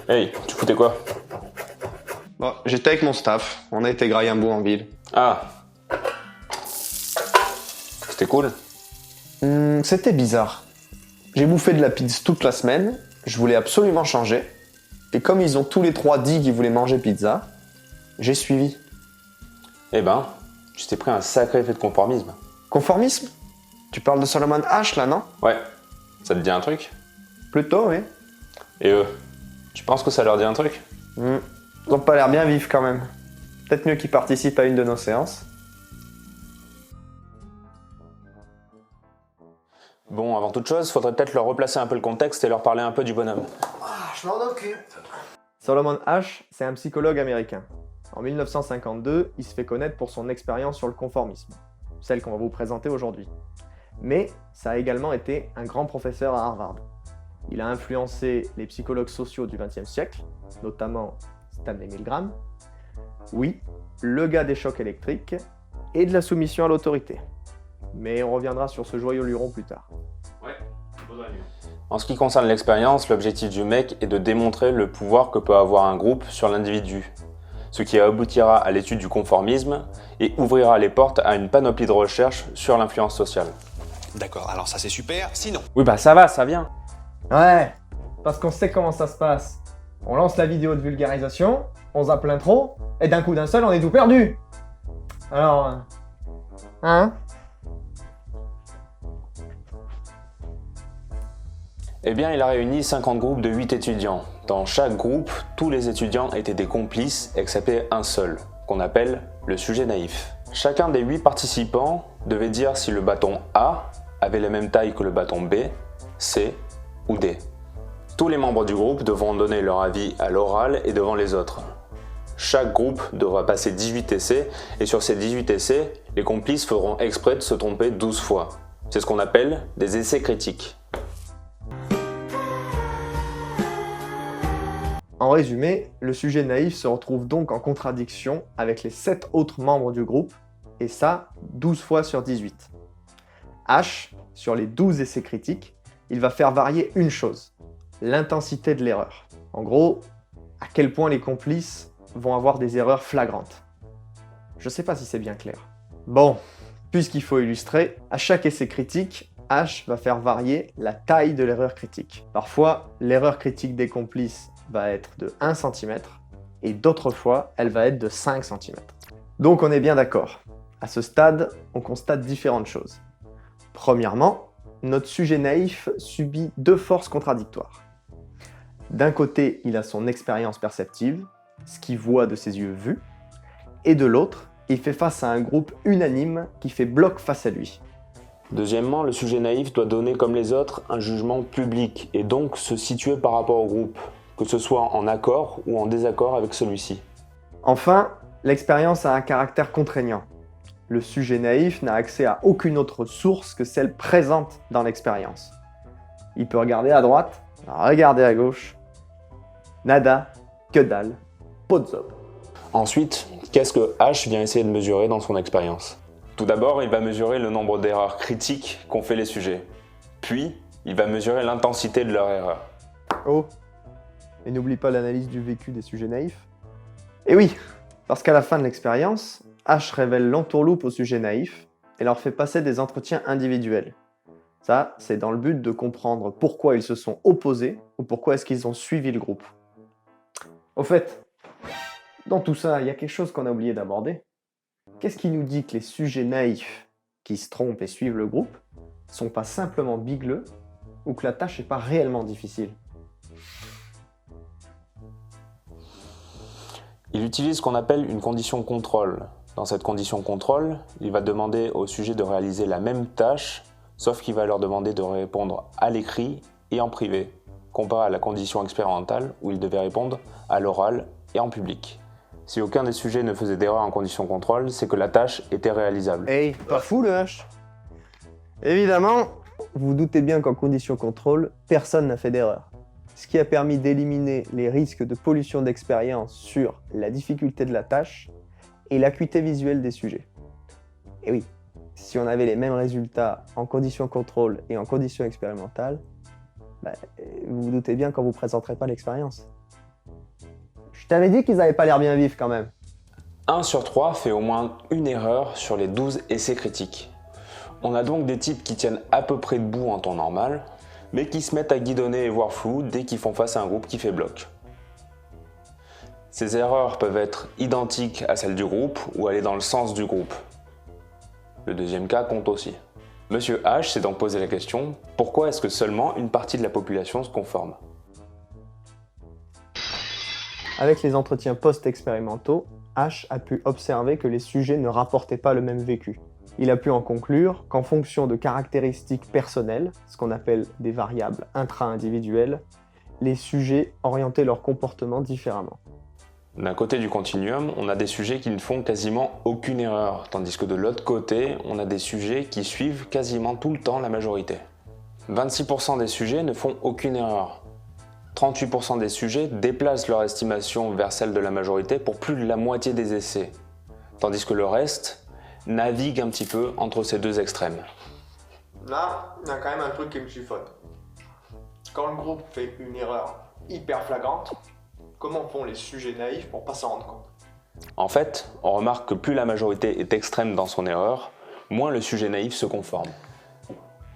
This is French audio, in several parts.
Hey, tu foutais quoi? Bon, j'étais avec mon staff, on a été grailler un bout en ville. Ah. C'était cool. C'était bizarre. J'ai bouffé de la pizza toute la semaine, je voulais absolument changer. Et comme ils ont tous les trois dit qu'ils voulaient manger pizza, j'ai suivi. Eh ben, tu t'es pris un sacré effet de conformisme. Conformisme? Tu parles de Solomon H là, non? Ouais. Ça te dit un truc? Plutôt, oui. Et eux, tu penses que ça leur dit un truc? Ils ont pas l'air bien vifs quand même. Peut-être mieux qu'ils participent à une de nos séances. Bon, avant toute chose, faudrait peut-être leur replacer un peu le contexte et leur parler un peu du bonhomme. Je m'en occupe. Solomon H, c'est un psychologue américain. En 1952, il se fait connaître pour son expérience sur le conformisme, celle qu'on va vous présenter aujourd'hui. Mais ça a également été un grand professeur à Harvard. Il a influencé les psychologues sociaux du XXe siècle, notamment Stanley Milgram. Oui, le gars des chocs électriques et de la soumission à l'autorité. Mais on reviendra sur ce joyeux luron plus tard. Ouais, en ce qui concerne l'expérience, l'objectif du mec est de démontrer le pouvoir que peut avoir un groupe sur l'individu, ce qui aboutira à l'étude du conformisme et ouvrira les portes à une panoplie de recherches sur l'influence sociale. D'accord, alors ça c'est super, sinon... Oui bah ça va, ça vient. Ouais, parce qu'on sait comment ça se passe. On lance la vidéo de vulgarisation, on zappe l'intro, et d'un coup d'un seul, on est tout perdu. Alors... Hein? Eh bien, il a réuni 50 groupes de 8 étudiants. Dans chaque groupe, tous les étudiants étaient des complices, excepté un seul, qu'on appelle le sujet naïf. Chacun des 8 participants devait dire si le bâton A avait la même taille que le bâton B, C ou D. Tous les membres du groupe devront donner leur avis à l'oral et devant les autres. Chaque groupe devra passer 18 essais, et sur ces 18 essais, les complices feront exprès de se tromper 12 fois. C'est ce qu'on appelle des essais critiques. En résumé, le sujet naïf se retrouve donc en contradiction avec les 7 autres membres du groupe, et ça 12 fois sur 18. H, sur les 12 essais critiques, il va faire varier une chose, l'intensité de l'erreur. En gros, à quel point les complices vont avoir des erreurs flagrantes. Je sais pas si c'est bien clair. Bon, puisqu'il faut illustrer, à chaque essai critique, H va faire varier la taille de l'erreur critique. Parfois, l'erreur critique des complices va être de 1 cm et d'autres fois, elle va être de 5 cm. Donc on est bien d'accord. À ce stade, on constate différentes choses. Premièrement, notre sujet naïf subit 2 forces contradictoires. D'un côté, il a son expérience perceptive, ce qu'il voit de ses yeux vus, et de l'autre, il fait face à un groupe unanime qui fait bloc face à lui. Deuxièmement, le sujet naïf doit donner comme les autres un jugement public et donc se situer par rapport au groupe, que ce soit en accord ou en désaccord avec celui-ci. Enfin, l'expérience a un caractère contraignant. Le sujet naïf n'a accès à aucune autre source que celle présente dans l'expérience. Il peut regarder à droite, regarder à gauche. Nada, que dalle, pas de zob. Ensuite, qu'est-ce que H vient essayer de mesurer dans son expérience? Tout d'abord, il va mesurer le nombre d'erreurs critiques qu'ont fait les sujets. Puis, il va mesurer l'intensité de leurs erreurs. Oh, et n'oublie pas l'analyse du vécu des sujets naïfs. Et oui, parce qu'à la fin de l'expérience, H révèle l'entourloupe aux sujets naïfs et leur fait passer des entretiens individuels. Ça, c'est dans le but de comprendre pourquoi ils se sont opposés ou pourquoi est-ce qu'ils ont suivi le groupe. Au fait, dans tout ça, il y a quelque chose qu'on a oublié d'aborder. Qu'est-ce qui nous dit que les sujets naïfs qui se trompent et suivent le groupe sont pas simplement bigleux ou que la tâche n'est pas réellement difficile? Il utilise ce qu'on appelle une condition contrôle. Dans cette condition contrôle, il va demander au sujet de réaliser la même tâche, sauf qu'il va leur demander de répondre à l'écrit et en privé, comparé à la condition expérimentale où il devait répondre à l'oral et en public. Si aucun des sujets ne faisait d'erreur en condition contrôle, c'est que la tâche était réalisable. Hey, pas fou le H. Évidemment, vous vous doutez bien qu'en condition contrôle, personne n'a fait d'erreur. Ce qui a permis d'éliminer les risques de pollution d'expérience sur la difficulté de la tâche et l'acuité visuelle des sujets. Et oui, si on avait les mêmes résultats en conditions contrôle et en conditions expérimentales, Vous vous doutez bien quand vous présenterez pas l'expérience. Je t'avais dit qu'ils avaient pas l'air bien vifs quand même. 1 sur 3 fait au moins une erreur sur les 12 essais critiques. On a donc des types qui tiennent à peu près debout en temps normal, mais qui se mettent à guidonner et voir flou dès qu'ils font face à un groupe qui fait bloc. Ces erreurs peuvent être identiques à celles du groupe ou aller dans le sens du groupe. Le deuxième cas compte aussi. Monsieur H s'est donc posé la question, pourquoi est-ce que seulement une partie de la population se conforme? Avec les entretiens post-expérimentaux, H a pu observer que les sujets ne rapportaient pas le même vécu. Il a pu en conclure qu'en fonction de caractéristiques personnelles, ce qu'on appelle des variables intra-individuelles, les sujets orientaient leur comportement différemment. D'un côté du continuum, on a des sujets qui ne font quasiment aucune erreur, tandis que de l'autre côté, on a des sujets qui suivent quasiment tout le temps la majorité. 26% des sujets ne font aucune erreur. 38% des sujets déplacent leur estimation vers celle de la majorité pour plus de la moitié des essais, tandis que le reste navigue un petit peu entre ces deux extrêmes. Là, il y a quand même un truc qui me chiffonne. Quand le groupe fait une erreur hyper flagrante, comment font les sujets naïfs pour pas s'en rendre compte? En fait, on remarque que plus la majorité est extrême dans son erreur, moins le sujet naïf se conforme.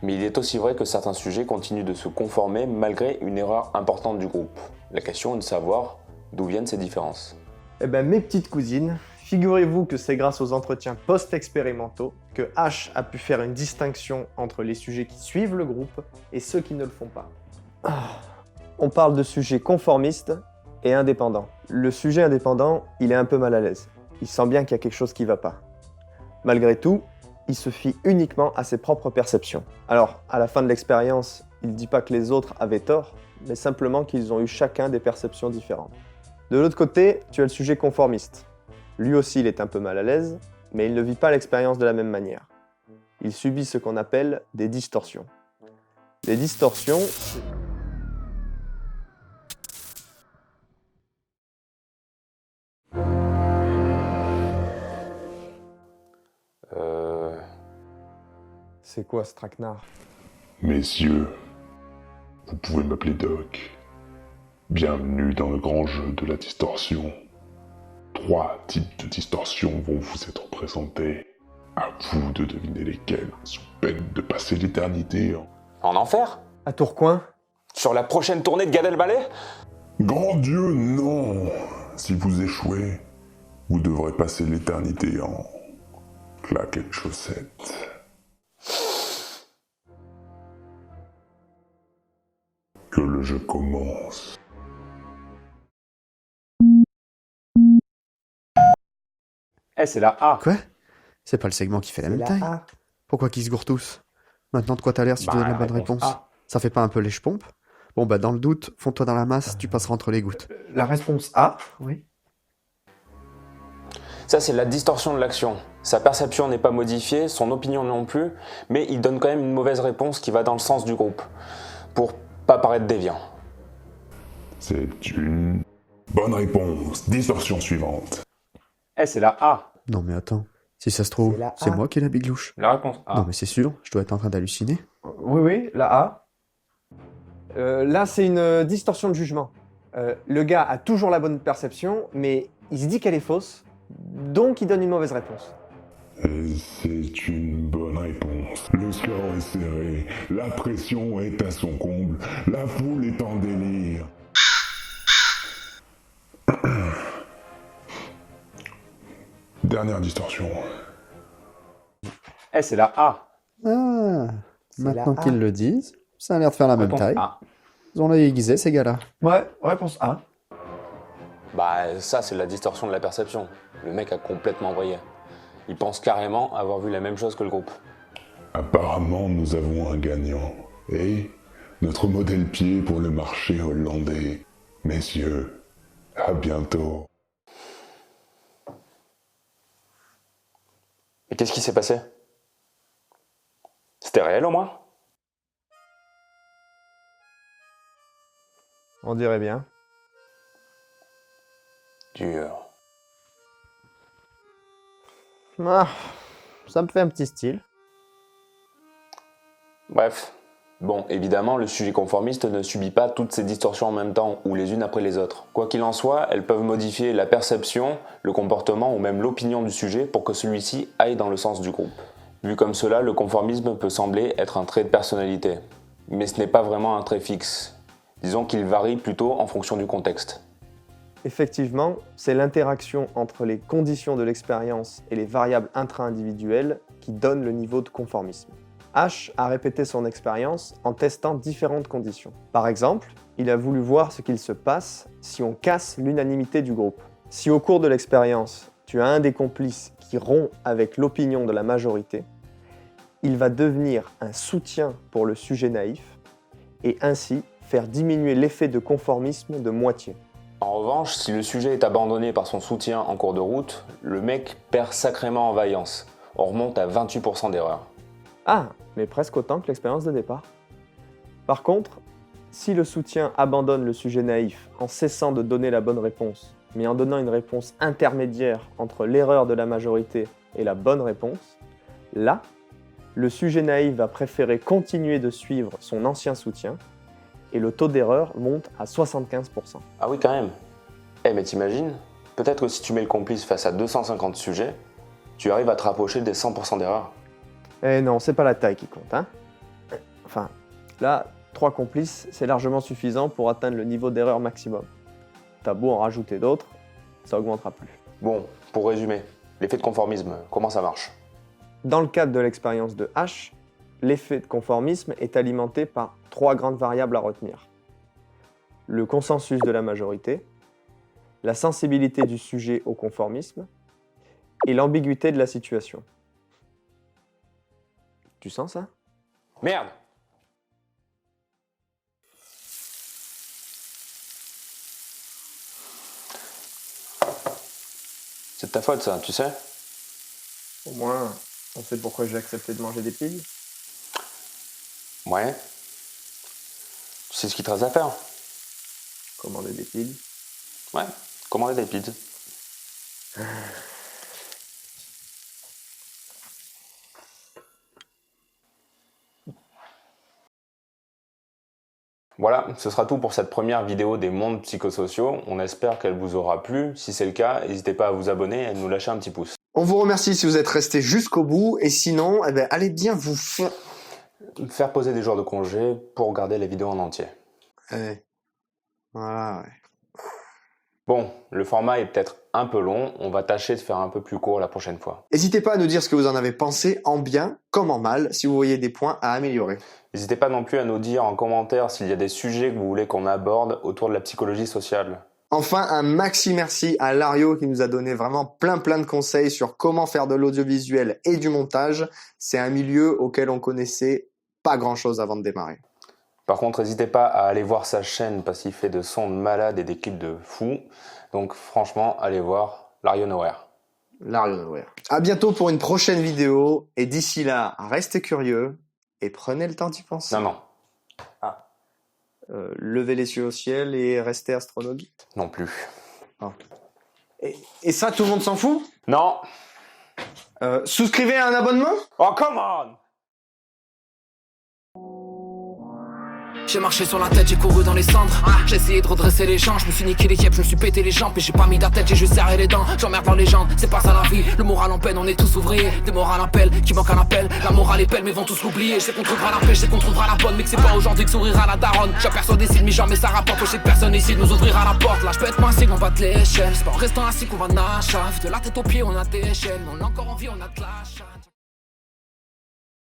Mais il est aussi vrai que certains sujets continuent de se conformer malgré une erreur importante du groupe. La question est de savoir d'où viennent ces différences. Eh ben mes petites cousines, figurez-vous que c'est grâce aux entretiens post-expérimentaux que H a pu faire une distinction entre les sujets qui suivent le groupe et ceux qui ne le font pas. On parle de sujets conformistes et indépendants. Le sujet indépendant, il est un peu mal à l'aise. Il sent bien qu'il y a quelque chose qui ne va pas. Malgré tout, il se fie uniquement à ses propres perceptions. Alors, à la fin de l'expérience, il ne dit pas que les autres avaient tort, mais simplement qu'ils ont eu chacun des perceptions différentes. De l'autre côté, tu as le sujet conformiste. Lui aussi, il est un peu mal à l'aise, mais il ne vit pas l'expérience de la même manière. Il subit ce qu'on appelle des distorsions. Les distorsions, c'est quoi ce traquenard? Messieurs, vous pouvez m'appeler Doc. Bienvenue dans le grand jeu de la distorsion. 3 types de distorsions vont vous être présentés. À vous de deviner lesquelles, sous peine de passer l'éternité En enfer? À Tourcoing? Sur la prochaine tournée de Gad Elmaleh? Grand Dieu, non! Si vous échouez, vous devrez passer l'éternité en claquettes chaussettes. Que le jeu commence. Eh, c'est la A. Quoi? C'est pas le segment qui fait la même taille. Pourquoi qu'ils se gourent tous? Maintenant, de quoi t'as l'air si tu donnes la bonne réponse? Ça fait pas un peu lèche-pompe? Bon, bah, dans le doute, fonds-toi dans la masse, tu passeras entre les gouttes. La réponse A, oui. Ça, c'est la distorsion de l'action. Sa perception n'est pas modifiée, son opinion non plus, mais il donne quand même une mauvaise réponse qui va dans le sens du groupe, pour pas paraître déviant. C'est une bonne réponse. Distorsion suivante. Eh, c'est la A. Non, mais attends. Si ça se trouve, C'est la c'est A. moi qui ai la biglouche. La réponse A. Non, mais c'est sûr, je dois être en train d'halluciner. Oui, oui, la A. Là, c'est une distorsion de jugement. Le gars a toujours la bonne perception, mais il se dit qu'elle est fausse, donc il donne une mauvaise réponse. Et c'est une bonne réponse. Le score est serré, la pression est à son comble, la foule est en délire. Dernière distorsion. Eh, c'est la A. Ah, C'est maintenant la A. qu'ils le disent, ça a l'air de faire la même Réponse taille. A. Ils ont l'œil aiguisé, ces gars-là. Ouais, réponse A. Bah, ça, c'est la distorsion de la perception. Le mec a complètement vrillé. Il pense carrément avoir vu la même chose que le groupe. Apparemment, nous avons un gagnant. Et notre modèle pied pour le marché hollandais. Messieurs, à bientôt. Et qu'est-ce qui s'est passé? C'était réel au moins? On dirait bien. Dur. Ah, ça me fait un petit style. Bref, Bon, évidemment, le sujet conformiste ne subit pas toutes ces distorsions en même temps, ou les unes après les autres. Quoi qu'il en soit, elles peuvent modifier la perception, le comportement ou même l'opinion du sujet pour que celui-ci aille dans le sens du groupe. Vu comme cela, le conformisme peut sembler être un trait de personnalité. Mais ce n'est pas vraiment un trait fixe. Disons qu'il varie plutôt en fonction du contexte. Effectivement, c'est l'interaction entre les conditions de l'expérience et les variables intra-individuelles qui donne le niveau de conformisme. H a répété son expérience en testant différentes conditions. Par exemple, il a voulu voir ce qu'il se passe si on casse l'unanimité du groupe. Si au cours de l'expérience, tu as un des complices qui rompt avec l'opinion de la majorité, il va devenir un soutien pour le sujet naïf et ainsi faire diminuer l'effet de conformisme de moitié. En revanche, si le sujet est abandonné par son soutien en cours de route, le mec perd sacrément en vaillance. On remonte à 28% d'erreurs. Ah, mais presque autant que l'expérience de départ. Par contre, si le soutien abandonne le sujet naïf en cessant de donner la bonne réponse, mais en donnant une réponse intermédiaire entre l'erreur de la majorité et la bonne réponse, là, le sujet naïf va préférer continuer de suivre son ancien soutien et le taux d'erreur monte à 75%. Ah oui, quand même. Eh mais t'imagines, peut-être que si tu mets le complice face à 250 sujets, tu arrives à te rapprocher des 100% d'erreur. Eh non, c'est pas la taille qui compte, hein. Enfin, là, 3 complices, c'est largement suffisant pour atteindre le niveau d'erreur maximum. T'as beau en rajouter d'autres, ça augmentera plus. Bon, pour résumer, l'effet de conformisme, comment ça marche? Dans le cadre de l'expérience de H, l'effet de conformisme est alimenté par 3 grandes variables à retenir. Le consensus de la majorité, la sensibilité du sujet au conformisme et l'ambiguïté de la situation. Tu sens ça? Merde! C'est de ta faute ça, tu sais? Au moins, on sait pourquoi j'ai accepté de manger des piles. Ouais. Tu sais ce qu'il te reste à faire? Commander des piles. Ouais, commander des pizzas. Voilà, ce sera tout pour cette première vidéo des mondes psychosociaux. On espère qu'elle vous aura plu. Si c'est le cas, n'hésitez pas à vous abonner et à nous lâcher un petit pouce. On vous remercie si vous êtes resté jusqu'au bout, et sinon, eh ben, allez bien vous faire poser des jours de congé pour regarder les vidéos en entier. Voilà, ouais. Bon, le format est peut-être un peu long, on va tâcher de faire un peu plus court la prochaine fois. N'hésitez pas à nous dire ce que vous en avez pensé, en bien comme en mal, si vous voyez des points à améliorer. N'hésitez pas non plus à nous dire en commentaire s'il y a des sujets que vous voulez qu'on aborde autour de la psychologie sociale. Enfin, un maxi merci à Lario qui nous a donné vraiment plein de conseils sur comment faire de l'audiovisuel et du montage. C'est un milieu auquel on connaissait pas grand-chose avant de démarrer. Par contre, n'hésitez pas à aller voir sa chaîne parce qu'il fait de sons de malade et des clips de fou. Donc franchement, allez voir Lario Nowhere. Lario Nowhere. À bientôt pour une prochaine vidéo. Et d'ici là, restez curieux et prenez le temps d'y penser. Non. Levez les yeux au ciel et restez astronaute. Non plus. Ah. Et ça, tout le monde s'en fout? Non. Souscrivez à un abonnement? Oh, come on! J'ai marché sur la tête, j'ai couru dans les cendres. J'ai essayé de redresser les gens, je me suis niqué les yeux, je me suis pété les jambes. Et j'ai pas mis la tête, j'ai juste serré les dents. J'emmerde dans les gens, c'est pas ça la vie. Le moral en peine, on est tous ouvriers. Des morales à pelle, qui manquent un appel. La morale est belle, mais vont tous l'oublier. Je sais qu'on trouvera la paix, je sais qu'on trouvera la bonne. Mais que c'est pas aujourd'hui que s'ouvrira la daronne. J'aperçois des signes, mais ça rapporte. Je sais que personne ici nous ouvrira la porte. Là, je peux être coincé, qu'on batte l'échelle. C'est pas en restant assis qu'on va nager. De la tête aux pieds, on a des échelles. Mais on a encore envie, on a de la chatte.